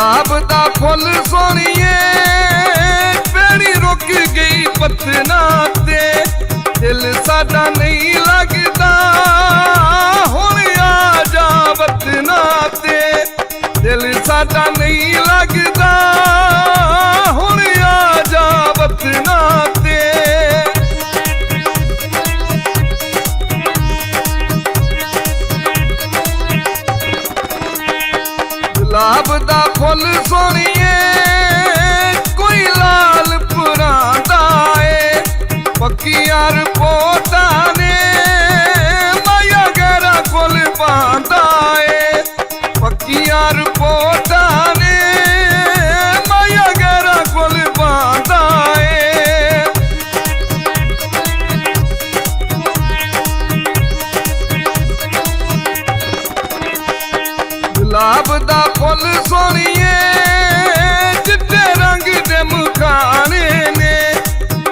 गुलाब दा फुल सोहणीए बेड़ी रुक गई पत्तना ते दिल साडा नहीं लगदा हुण आ जा वतना ते दिल साडा नहीं लगदा हुण आ जा वतना ते गुलाब दा फुल सोहणीए कोई लाल पुरांदा ए पक्कियां रिपोर्टां ने माया गहरा फुल पांदा ए पक्कियां रिपोर्टां ने माया गहरा फुल पांदा ए गुलाब दा फुल सोहणीए चिट्टे रंग दे मुखाने ने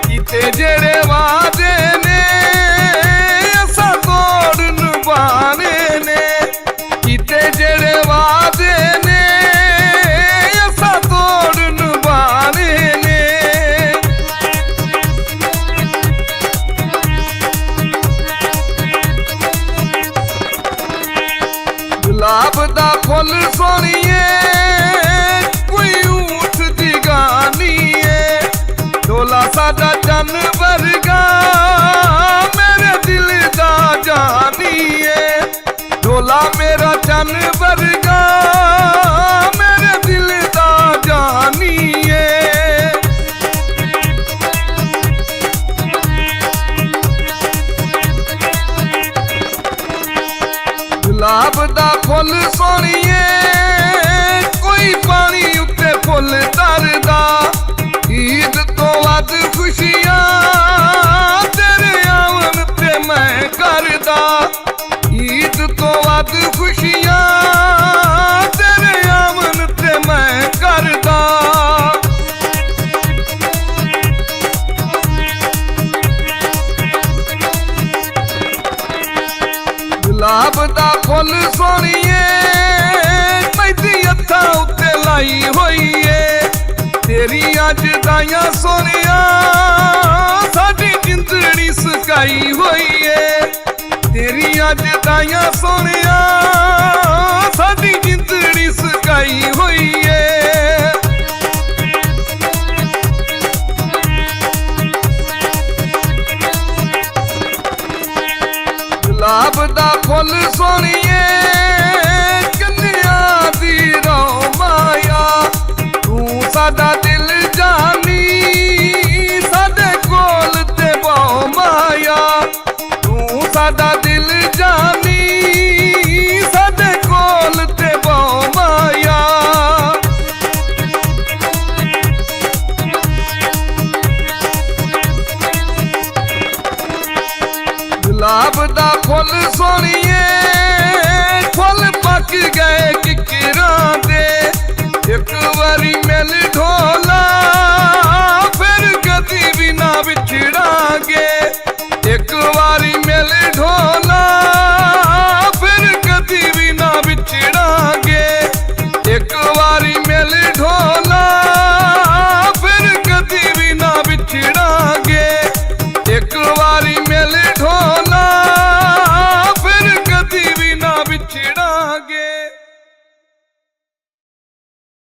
कीते जेड़े वादे ने असां तोड़ निभाने ने कीते जेड़े वादे ने असां तोड़ निभाने ने गुलाब दा फुल सोहणीए कोई ऊठ दी गानी ए डोला साडा चन वर्गा मेरे दिल दा जानी ए डोला मेरा चन वर्गा मेरे दिल दा जानी ए गुलाब दा फुल सोहणीए कोई पानी उत्ते फुल तरदा ईद तो वध खुशियां तेरे आवन ते मैं करदा ईद तो वध खुशियां तेरे आवन ते मैं करदा गुलाब दा फुल सोहणीए मैदी हत्थां उत्ते लाई होई ए तेरी अज दाइयां सोहणिया साडी जिंदड़ी सकाई होई ए तेरी अज दाइयां सोहणिया साडी जिंदड़ी सकाई होई ए गुलाब दा फुल सोहणीए कन्या दी रो माया तू साडा दिल जानी साडे कोल ते बहु माया तू साडा दिल जानी साडे कोल ते बहु माया गुलाब दा फुल सोहणीए फुल पक गए किकरां दे एक वारी मिल ढोला फिर कदी भी ना विछड़ांगे एक वारी मिल ढोला फिर कदी भी ना विछड़ांगे एक वारी मिल ढोला फिर कदी भी ना विछड़ांगे एक वारी मिल ढोला फिर कदी भी ना विछड़ांगे।